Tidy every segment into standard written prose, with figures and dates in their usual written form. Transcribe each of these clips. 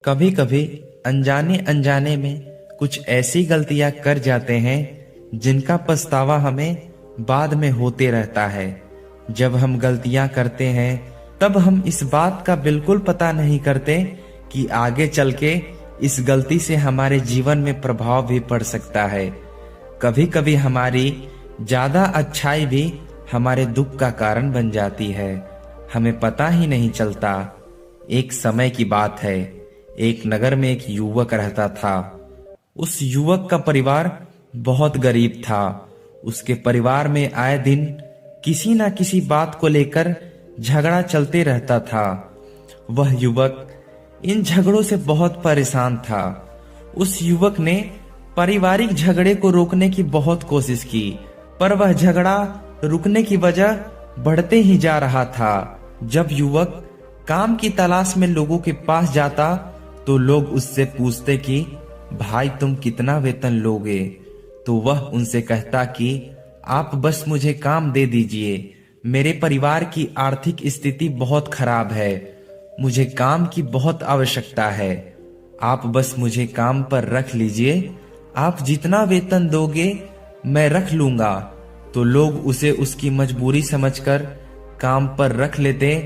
कभी कभी अनजाने अनजाने में कुछ ऐसी गलतियां कर जाते हैं जिनका पछतावा हमें बाद में होते रहता है। जब हम गलतियां करते हैं तब हम इस बात का बिल्कुल पता नहीं करते कि आगे चल के इस गलती से हमारे जीवन में प्रभाव भी पड़ सकता है। कभी कभी हमारी ज्यादा अच्छाई भी हमारे दुख का कारण बन जाती है, हमें पता ही नहीं चलता। एक समय की बात है, एक नगर में एक युवक रहता था। उस युवक का परिवार बहुत गरीब था। उसके परिवार में आए दिन किसी ना किसी बात को लेकर झगड़ा चलते रहता था। वह युवक इन झगड़ों से बहुत परेशान था। उस युवक ने पारिवारिक झगड़े को रोकने की बहुत कोशिश की, पर वह झगड़ा रुकने की वजह बढ़ते ही जा रहा था। जब युवक काम की तलाश में लोगों के पास जाता तो लोग उससे पूछते कि भाई तुम कितना वेतन लोगे, तो वह उनसे कहता कि आप बस मुझे काम दे दीजिए, मेरे परिवार की आर्थिक स्थिति बहुत खराब है, मुझे काम की बहुत आवश्यकता है, आप बस मुझे काम पर रख लीजिए, आप जितना वेतन दोगे मैं रख लूंगा। तो लोग उसे उसकी मजबूरी समझकर काम पर रख लेते,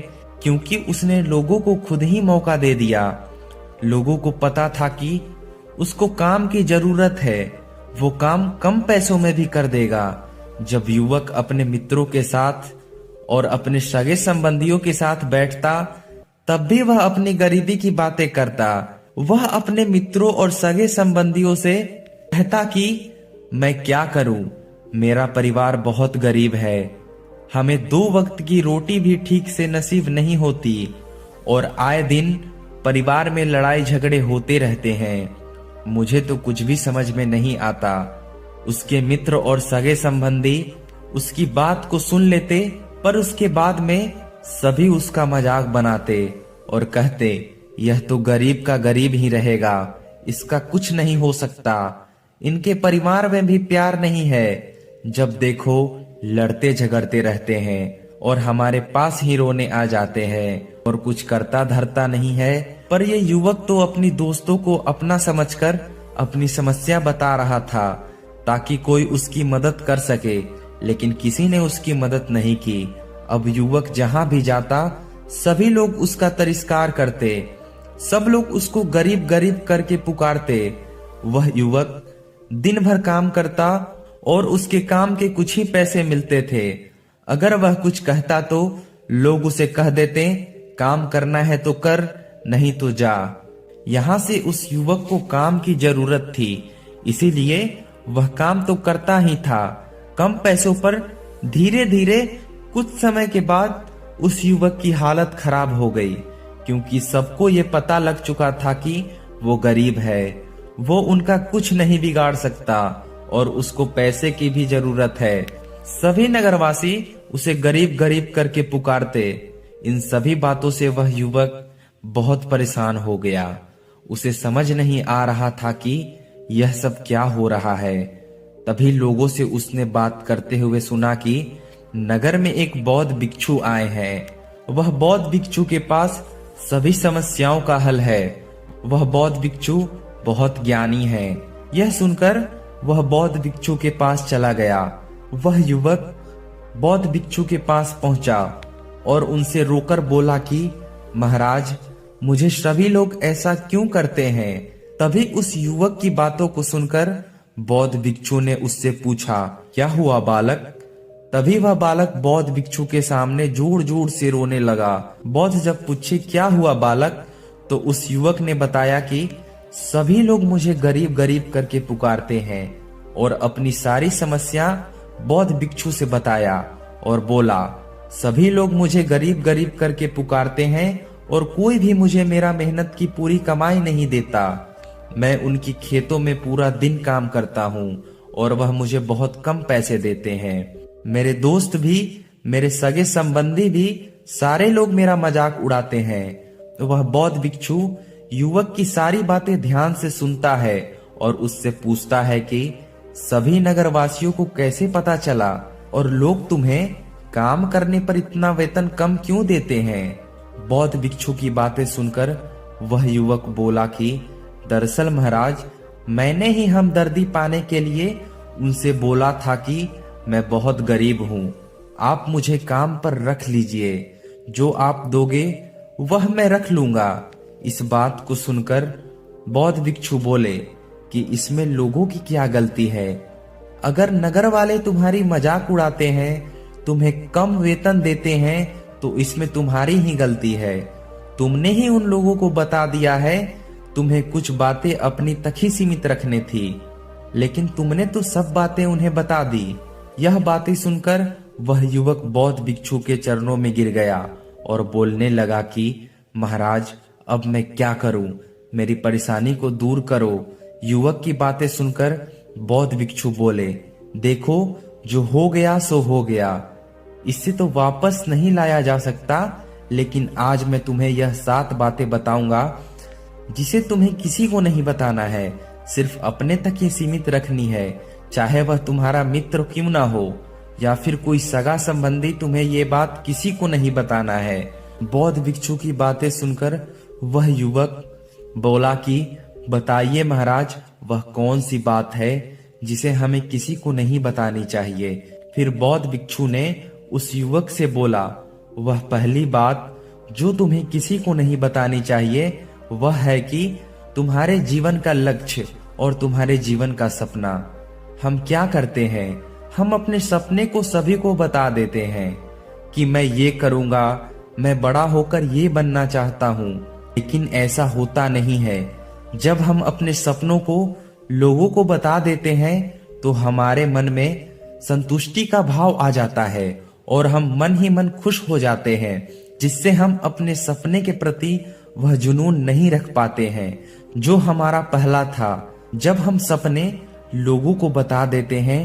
क्योंकि उसने लोगों को खुद ही मौका दे दिया। लोगों को पता था कि उसको काम की जरूरत है, वो काम कम पैसों में भी कर देगा। जब युवक अपने मित्रों के साथ और अपने सगे संबंधियों के साथ बैठता तब भी वह अपनी गरीबी की बातें करता। वह अपने मित्रों और सगे संबंधियों से कहता कि मैं क्या करूं, मेरा परिवार बहुत गरीब है, हमें 2 वक्त की रोटी भी ठीक से नसीब नहीं होती और आए दिन परिवार में लड़ाई झगड़े होते रहते हैं, मुझे तो कुछ भी समझ में नहीं आता। उसके मित्र और सगे संबंधी उसकी बात को सुन लेते, पर उसके बाद में सभी उसका मजाक बनाते और कहते यह तो गरीब का गरीब ही रहेगा, इसका कुछ नहीं हो सकता, इनके परिवार में भी प्यार नहीं है, जब देखो लड़ते झगड़ते रहते हैं और हमारे पास ही रोने आ जाते हैं और कुछ करता धरता नहीं है। पर यह युवक तो अपनी दोस्तों को अपना समझकर अपनी समस्या बता रहा था ताकि कोई उसकी मदद कर सके, लेकिन किसी ने उसकी मदद नहीं की। अब युवक जहां भी जाता सभी लोग उसका तिरस्कार करते, सब लोग उसको गरीब गरीब करके पुकारते। वह युवक दिन भर काम करता और उसके काम के कुछ ही पैसे मिलते थे। अगर वह कुछ कहता तो लोग उसे कह देते काम करना है तो कर, नहीं तो जा। यहाँ से उस युवक को काम की जरूरत थी, इसीलिए वह काम तो करता ही था कम पैसों पर। धीरे धीरे कुछ समय के बाद उस युवक की हालत खराब हो गई, क्योंकि सबको ये पता लग चुका था कि वो गरीब है, वो उनका कुछ नहीं बिगाड़ सकता और उसको पैसे की भी जरूरत है। सभी नगरवासी उसे गरीब गरीब करके पुकारते। इन सभी बातों से वह युवक बहुत परेशान हो गया। उसे समझ नहीं आ रहा था कि यह सब क्या हो रहा है। तभी लोगों से उसने बात करते हुए सुना कि नगर में एक बौद्ध भिक्षु आए हैं। वह बौद्ध भिक्षु के पास सभी समस्याओं का हल है। वह बौद्ध भिक्षु बहुत ज्ञानी है। यह सुनकर वह बौद्ध भिक्षु के पास चला गया। वह युवक बौद्ध भिक्षु के पास पहुंचा और उनसे रोकर बोला कि महाराज, मुझे सभी लोग ऐसा क्यों करते हैं। तभी उस युवक की बातों को सुनकर बौद्ध भिक्षु ने उससे पूछा क्या हुआ बालक। तभी वह बालक बौद्ध भिक्षु के सामने जोर जोर से रोने लगा। बौद्ध जब पूछे क्या हुआ बालक, तो उस युवक ने बताया कि सभी लोग मुझे गरीब गरीब करके पुकारते हैं और अपनी सारी समस्या बौद्ध भिक्षु से बताया और बोला सभी लोग मुझे गरीब गरीब करके पुकारते हैं और कोई भी मुझे मेरा मेहनत की पूरी कमाई नहीं देता। मैं उनकी खेतों में पूरा दिन काम करता हूँ और वह मुझे बहुत कम पैसे देते हैं। मेरे दोस्त भी, मेरे सगे संबंधी भी, सारे लोग मेरा मजाक उड़ाते हैं। तो वह बौद्ध भिक्षु युवक की सारी बातें ध्यान से सुनता है और उससे पूछता है कि सभी नगरवासियों को कैसे पता चला और लोग तुम्हें काम करने पर इतना वेतन कम क्यों देते हैं। बौद्ध भिक्षु की बातें सुनकर वह युवक बोला कि दरअसल महाराज, मैंने ही हमदर्दी पाने के लिए उनसे बोला था कि मैं बहुत गरीब हूँ, आप मुझे काम पर रख लीजिए, जो आप दोगे वह मैं रख लूंगा। इस बात को सुनकर बौद्ध भिक्षु बोले कि इसमें लोगों की क्या गलती है? अगर नगर वाले तुम्हारी मजाक उड़ाते हैं, तुम्हें कम वेतन देते हैं, तो इसमें तुम्हारी ही गलती है। तुमने ही उन लोगों को बता दिया है, तुम्हें कुछ बातें अपनी तक ही सीमित रखने थी, लेकिन तुमने तो सब बातें उन्हें बता दी। यह बातें सुनकर वह युवक बौद्ध भिक्षु के चरणों में गिर गया और बोलने लगा कि महाराज, अब मैं क्या करूं? मेरी परेशानी को दूर करो। युवक की बातें सुनकर बौद्ध भिक्षु बोले, देखो, जो हो गया सो हो गया, इससे तो वापस नहीं लाया जा सकता, लेकिन आज मैं तुम्हें यह 7 बातें बताऊंगा जिसे तुम्हें किसी को नहीं बताना है, सिर्फ अपने तक ही सीमित रखनी है, चाहे वह तुम्हारा मित्र क्यों ना हो या फिर कोई सगा संबंधी, तुम्हें ये बात किसी को नहीं बताना है। बौद्ध भिक्षु की बातें सुनकर वह युवक बोला कि बताइए महाराज, वह कौन सी बात है जिसे हमें किसी को नहीं बतानी चाहिए? फिर बौद्ध भिक्षु ने उस युवक से बोला, वह पहली बात जो तुम्हें किसी को नहीं बतानी चाहिए वह है कि तुम्हारे जीवन का लक्ष्य और तुम्हारे जीवन का सपना। हम क्या करते हैं, हम अपने सपने को सभी को बता देते हैं कि मैं ये करूंगा, मैं बड़ा होकर ये बनना चाहता हूँ, लेकिन ऐसा होता नहीं है। जब हम अपने सपनों को लोगों को बता देते हैं तो हमारे मन में संतुष्टि का भाव आ जाता है और हम मन ही मन खुश हो जाते हैं, जिससे हम अपने सपने के प्रति वह जुनून नहीं रख पाते हैं जो हमारा पहला था। जब हम सपने लोगों को बता देते हैं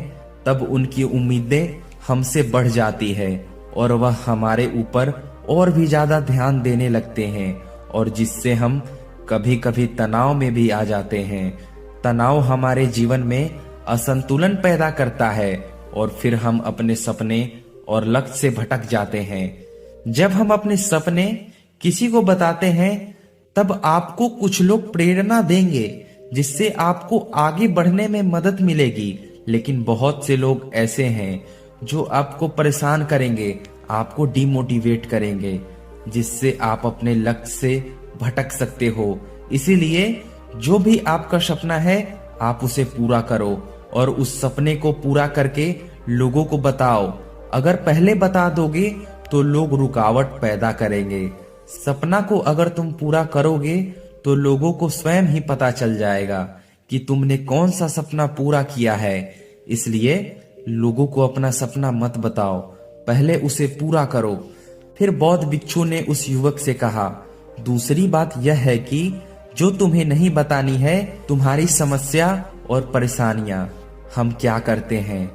तब उनकी उम्मीदें हमसे बढ़ जाती है और वह हमारे ऊपर और भी ज्यादा ध्यान देने लगते हैं, और जिससे हम कभी कभी तनाव में भी आ जाते हैं। तनाव हमारे जीवन में असंतुलन पैदा करता है और फिर हम अपने सपने और लक्ष्य से भटक जाते हैं। जब हम अपने सपने किसी को बताते हैं तब आपको कुछ लोग प्रेरणा देंगे, जिससे आपको आगे बढ़ने में मदद मिलेगी, लेकिन बहुत से लोग ऐसे हैं जो आपको परेशान करेंगे, आपको डिमोटिवेट करेंगे, जिससे आप अपने लक्ष्य से भटक सकते हो। इसीलिए जो भी आपका सपना है आप उसे पूरा करो और उस सपने को पूरा करके लोगों को बताओ। अगर पहले बता दोगे तो लोग रुकावट पैदा करेंगे। सपना को अगर तुम पूरा करोगे तो लोगों को स्वयं ही पता चल जाएगा कि तुमने कौन सा सपना पूरा किया है। इसलिए लोगों को अपना सपना मत बताओ, पहले उसे पूरा करो। फिर बौद्ध भिक्षु ने उस युवक से कहा, दूसरी बात यह है कि जो तुम्हें नहीं बतानी है तुम्हारी समस्या और परेशानियां। हम क्या करते हैं,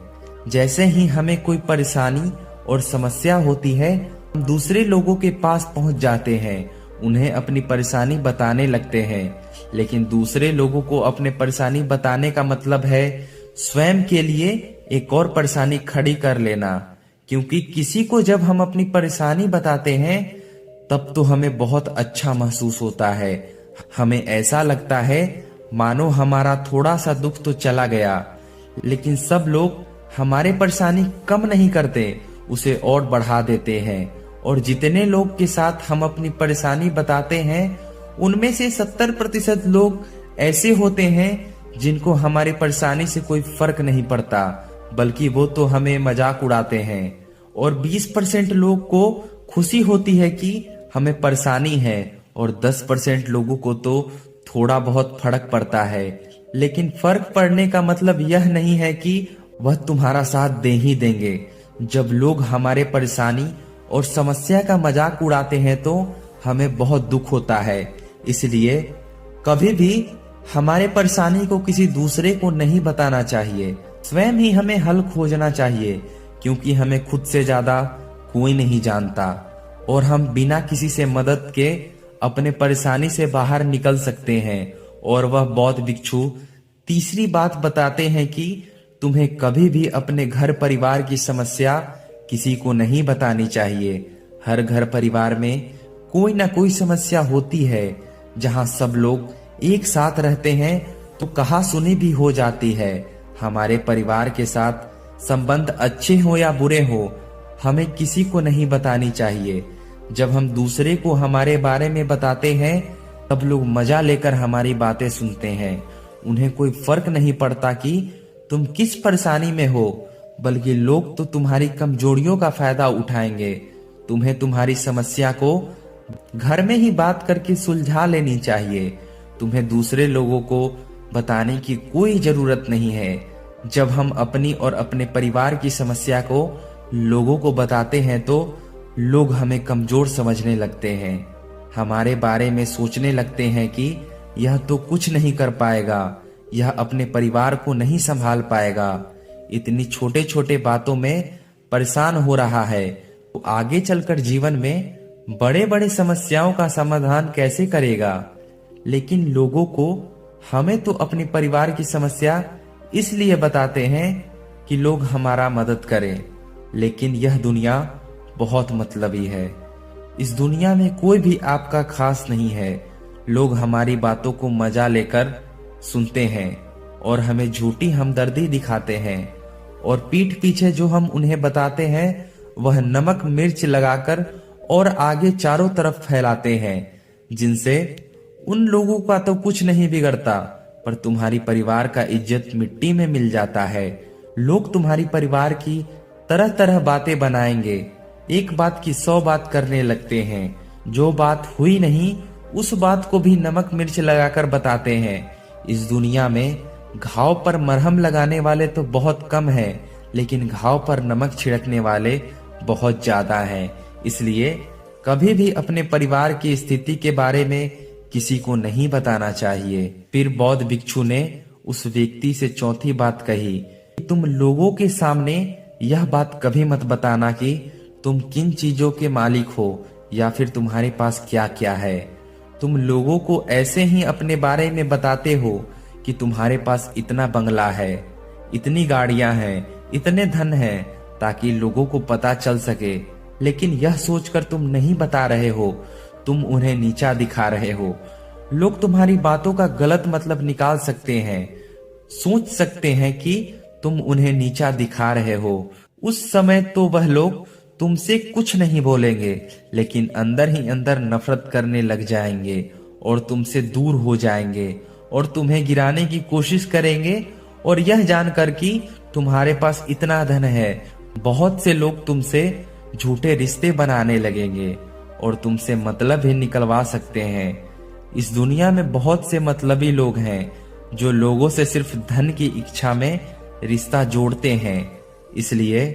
जैसे ही हमें कोई परेशानी और समस्या होती है हम दूसरे लोगों के पास पहुंच जाते हैं, उन्हें अपनी परेशानी बताने लगते हैं। लेकिन दूसरे लोगों को अपने परेशानी बताने का मतलब है स्वयं के लिए एक और परेशानी खड़ी कर लेना, क्योंकि किसी को जब हम अपनी परेशानी बताते हैं तब तो हमें बहुत अच्छा महसूस होता है। हमें ऐसा लगता है मानो हमारा थोड़ा सा दुख तो चला गया, लेकिन सब लोग हमारे परेशानी कम नहीं करते, उसे और बढ़ा देते हैं। और जितने लोग के साथ हम अपनी परेशानी बताते हैं उनमें से 70% लोग ऐसे होते हैं जिनको हमारी परेशानी से कोई फर्क नहीं पड़ता, बल्कि वो तो हमें मजाक उड़ाते हैं। और 20% लोग को खुशी होती है कि हमें परेशानी है, और 10% लोगों को तो थोड़ा बहुत फर्क पड़ता है। लेकिन फर्क पड़ने का मतलब यह नहीं है कि वह तुम्हारा साथ दे ही देंगे। जब लोग हमारे परेशानी और समस्या का मजाक उड़ाते हैं तो हमें बहुत दुख होता है। इसलिए कभी भी हमारे परेशानी को किसी दूसरे को नहीं बताना चाहिए, स्वयं ही हमें हल खोजना चाहिए, क्योंकि हमें खुद से ज्यादा कोई नहीं जानता और हम बिना किसी से मदद के अपने परेशानी से बाहर निकल सकते हैं। और वह बौद्ध भिक्षु तीसरी बात बताते हैं कि तुम्हें कभी भी अपने घर परिवार की समस्या किसी को नहीं बतानी चाहिए। हर घर परिवार में कोई ना कोई समस्या होती है जहाँ सब लोग एक साथ रहते हैं तो कहा सुनी भी हो जाती है। हमारे परिवार के साथ संबंध अच्छे हो या बुरे हो, हमें किसी को नहीं बतानी चाहिए। जब हम दूसरे को हमारे बारे में बताते हैं तब लोग मजा लेकर हमारी बातें सुनते हैं। उन्हें कोई फर्क नहीं पड़ता कि तुम किस परेशानी में हो, बल्कि लोग तो तुम्हारी कमजोरियों का फायदा उठाएंगे। तुम्हें तुम्हारी समस्या को घर में ही बात करके सुलझा लेनी चाहिए। तुम्हें दूसरे लोगों को बताने की कोई जरूरत नहीं है। जब हम अपनी और अपने परिवार की समस्या को लोगों को बताते हैं तो लोग हमें कमजोर समझने लगते हैं, हमारे बारे में सोचने लगते हैं कि यह तो कुछ नहीं कर पाएगा, यह अपने परिवार को नहीं संभाल पाएगा, इतनी छोटे छोटे बातों में परेशान हो रहा है तो आगे चलकर जीवन में बड़े बड़े समस्याओं का समाधान कैसे करेगा। लेकिन लोगों को हमें तो अपने परिवार की समस्या इसलिए बताते हैं कि लोग हमारा मदद करें। लेकिन यह दुनिया बहुत मतलबी है। इस दुनिया में कोई भी आपका खास नहीं है। लोग हमारी बातों को मजा लेकर सुनते हैं और हमें झूठी हमदर्दी दिखाते हैं, और पीठ पीछे जो हम उन्हें बताते हैं वह नमक मिर्च लगाकर और आगे चारों तरफ फैलाते हैं, जिनसे उन लोगों का तो कुछ नहीं बिगड़ता, पर तुम्हारी परिवार का इज्जत मिट्टी में मिल जाता है। लोग तुम्हारी परिवार की तरह तरह बातें बनाएंगे, एक बात की 100 बात करने लगते हैं। जो बात हुई नहीं उस बात को भी नमक मिर्च लगाकर बताते हैं। इस दुनिया में घाव पर मरहम लगाने वाले तो बहुत कम हैं, लेकिन घाव पर नमक छिड़कने वाले बहुत ज्यादा हैं। इसलिए कभी भी अपने परिवार की स्थिति के बारे में किसी को नहीं बताना चाहिए। फिर बौद्ध भिक्षु ने उस व्यक्ति से चौथी बात कही, तुम लोगों के सामने यह बात कभी मत बताना कि तुम किन चीजों के मालिक हो या फिर तुम्हारे पास क्या क्या है। तुम लोगों को ऐसे ही अपने बारे में बताते हो कि तुम्हारे पास इतना बंगला है, इतनी गाड़ियां हैं, इतने धन हैं, ताकि लोगों को पता चल सके। लेकिन यह सोचकर तुम नहीं बता रहे हो, तुम उन्हें नीचा दिखा रहे हो। लोग तुम्हारी बातों का गलत मतलब निकाल सकते हैं, सोच सकते हैं कि तुम उन्हें नीचा दिखा रहे हो। उस समय तो वह लोग तुमसे कुछ नहीं बोलेंगे, लेकिन अंदर ही अंदर नफरत करने लग जाएंगे और तुमसे दूर हो जाएंगे और तुम्हें गिराने की कोशिश करेंगे। और यह जानकर कि तुम्हारे पास इतना धन है, बहुत से लोग तुमसे झूठे रिश्ते बनाने लगेंगे और तुमसे मतलब ही निकलवा सकते हैं। इस दुनिया में बहुत से मतलबी लोग हैं जो लोगों से सिर्फ धन की इच्छा में रिश्ता जोड़ते हैं। इसलिए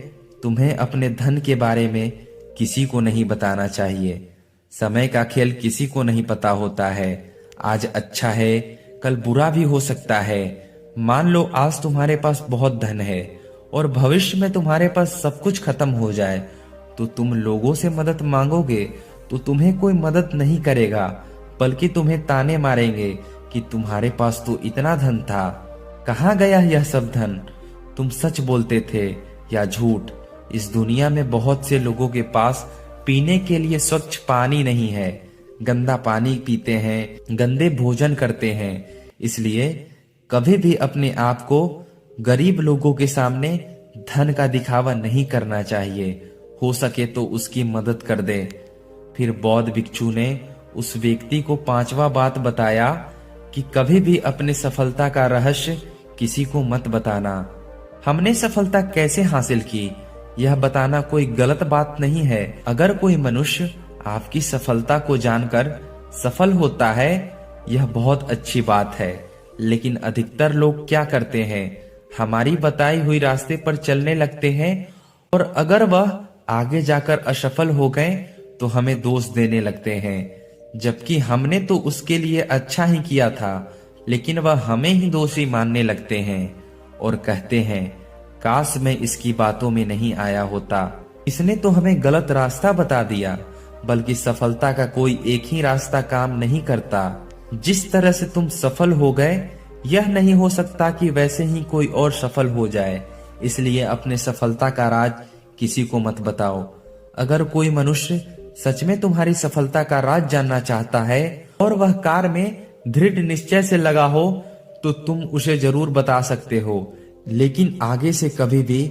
तुम्हें अपने धन के बारे में किसी को नहीं बताना चाहिए। समय का खेल किसी को नहीं पता होता है। आज अच्छा है, कल बुरा भी हो सकता है। मान लो आज तुम्हारे पास बहुत धन है और भविष्य में तुम्हारे पास सब कुछ खत्म हो जाए, तो तुम लोगों से मदद मांगोगे तो तुम्हें कोई मदद नहीं करेगा, बल्कि तुम्हें ताने मारेंगे कि तुम्हारे पास तो इतना धन था, कहाँ गया यह सब धन? तुम सच बोलते थे या झूठ? इस दुनिया में बहुत से लोगों के पास पीने के लिए स्वच्छ पानी नहीं है, गंदा पानी पीते हैं, गंदे भोजन करते हैं। इसलिए कभी भी अपने आप को गरीब लोगों के सामने धन का दिखावा नहीं करना चाहिए। हो सके तो उसकी मदद कर दे। फिर बौद्ध भिक्षु ने उस व्यक्ति को 5वां बात बताया कि कभी भी अपने सफलता का रहस्य किसी को मत बताना। हमने सफलता कैसे हासिल की यह बताना कोई गलत बात नहीं है। अगर कोई मनुष्य आपकी सफलता को जानकर सफल होता है यह बहुत अच्छी बात है, लेकिन अधिकतर लोग क्या करते हैं, हमारी बताई हुई रास्ते पर चलने लगते हैं और अगर वह आगे जाकर असफल हो गए तो हमें दोष देने लगते हैं, जबकि हमने तो उसके लिए अच्छा ही किया था, लेकिन वह हमें ही दोषी मानने लगते हैं और कहते हैं काश मैं इसकी बातों में नहीं आया होता, इसने तो हमें गलत रास्ता बता दिया। बल्कि सफलता का कोई एक ही रास्ता काम नहीं करता। जिस तरह से तुम सफल हो गए यह नहीं हो सकता कि वैसे ही कोई और सफल हो जाए। इसलिए अपने सफलता का राज किसी को मत बताओ। अगर कोई मनुष्य सच में तुम्हारी सफलता का राज जानना चाहता है और वह कार्य में दृढ़ निश्चय से लगा हो तो तुम उसे जरूर बता सकते हो, लेकिन आगे से कभी भी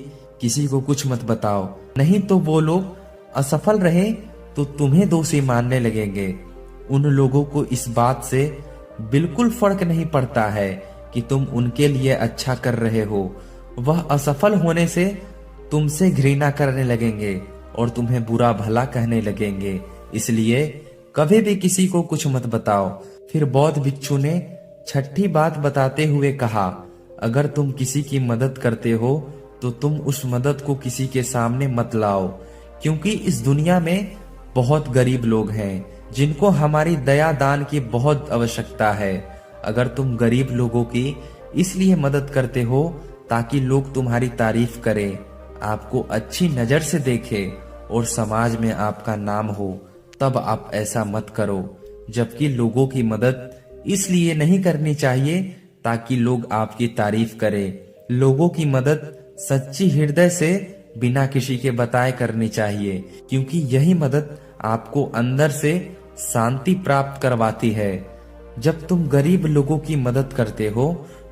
किसी को कुछ मत बताओ, नहीं तो वो लोग असफल रहे तो तुम्हें दोषी मानने लगेंगे। उन लोगों को इस बात से बिल्कुल फर्क नहीं पड़ता है कि तुम उनके लिए अच्छा कर रहे हो। वह असफल होने से तुमसे घृणा करने लगेंगे और तुम्हें बुरा भला कहने लगेंगे। इसलिए कभी भी किसी को कुछ मत बताओ। फिर बौद्ध भिक्षु ने छठी बात बताते हुए कहा, अगर तुम किसी की मदद करते हो तो तुम उस मदद को किसी के सामने मत लाओ, क्योंकि इस दुनिया में बहुत गरीब लोग हैं जिनको हमारी दया दान की बहुत आवश्यकता है। अगर तुम गरीब लोगों की इसलिए मदद करते हो ताकि लोग तुम्हारी तारीफ करें, आपको अच्छी नजर से देखें और समाज में आपका नाम हो, तब आप ऐसा मत करो। जबकि लोगों की मदद इसलिए नहीं करनी चाहिए ताकि लोग आपकी तारीफ करें। लोगों की मदद सच्ची हृदय से बिना किसी के बताए करनी चाहिए, क्योंकि यही मदद आपको अंदर से शांति प्राप्त करवाती है। जब तुम गरीब लोगों की मदद करते हो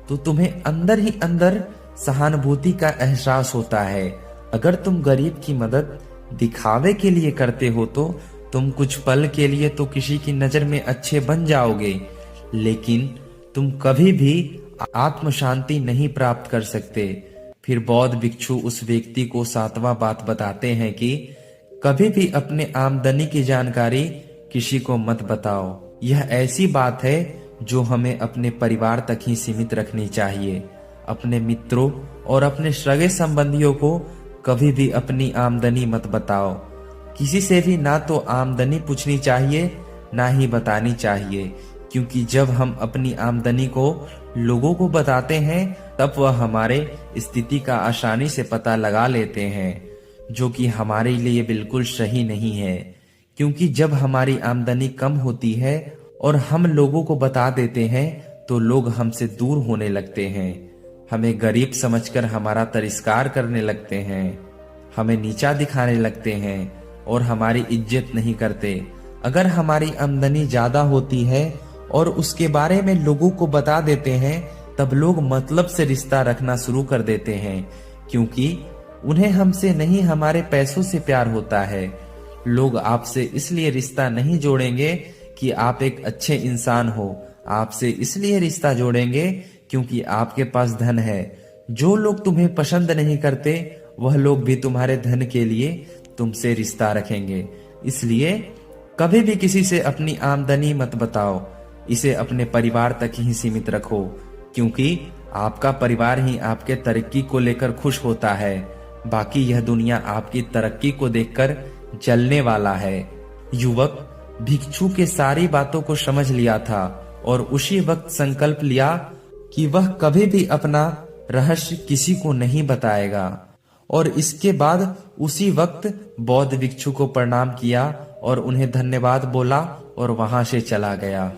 तो तुम्हें अंदर ही अंदर सहानुभूति का एहसास होता है। अगर तुम गरीब की मदद दिखावे के लिए करते हो तो तुम कुछ पल के लिए तो किसी की नजर में अच्छे बन जाओगे, लेकिन तुम कभी भी आत्म शांति नहीं प्राप्त कर सकते। फिर बौद्ध भिक्षु उस व्यक्ति को सातवां बात बताते हैं कि कभी भी अपने आमदनी की जानकारी किसी को मत बताओ। यह ऐसी बात है जो हमें अपने परिवार तक ही सीमित रखनी चाहिए। अपने मित्रों और अपने सगे संबंधियों को कभी भी अपनी आमदनी मत बताओ। किसी से भी ना तो आमदनी पूछनी चाहिए ना ही बतानी चाहिए, क्योंकि जब हम अपनी आमदनी को लोगों को बताते हैं तब वह हमारे स्थिति का आसानी से पता लगा लेते हैं, जो कि हमारे लिए बिल्कुल सही नहीं है। क्योंकि जब हमारी आमदनी कम होती है और हम लोगों को बता देते हैं तो लोग हमसे दूर होने लगते हैं, हमें गरीब समझकर हमारा तिरस्कार करने लगते हैं, हमें नीचा दिखाने लगते हैं और हमारी इज्जत नहीं करते। अगर हमारी आमदनी ज्यादा होती है और उसके बारे में लोगों को बता देते हैं तब लोग मतलब से रिश्ता रखना शुरू कर देते हैं, क्योंकि उन्हें हमसे नहीं हमारे पैसों से प्यार होता है। लोग आपसे इसलिए रिश्ता नहीं जोड़ेंगे कि आप एक अच्छे इंसान हो, आपसे इसलिए रिश्ता जोड़ेंगे क्योंकि आपके पास धन है। जो लोग तुम्हें पसंद नहीं करते वह लोग भी तुम्हारे धन के लिए तुमसे रिश्ता रखेंगे। इसलिए कभी भी किसी से अपनी आमदनी मत बताओ, इसे अपने परिवार तक ही सीमित रखो, क्योंकि आपका परिवार ही आपके तरक्की को लेकर खुश होता है। बाकी यह दुनिया आपकी तरक्की को देखकर जलने वाला है। युवक भिक्षु के सारी बातों को समझ लिया था और उसी वक्त संकल्प लिया कि वह कभी भी अपना रहस्य किसी को नहीं बताएगा। और इसके बाद उसी वक्त बौद्ध भिक्षु को प्रणाम किया और उन्हें धन्यवाद बोला और वहां से चला गया।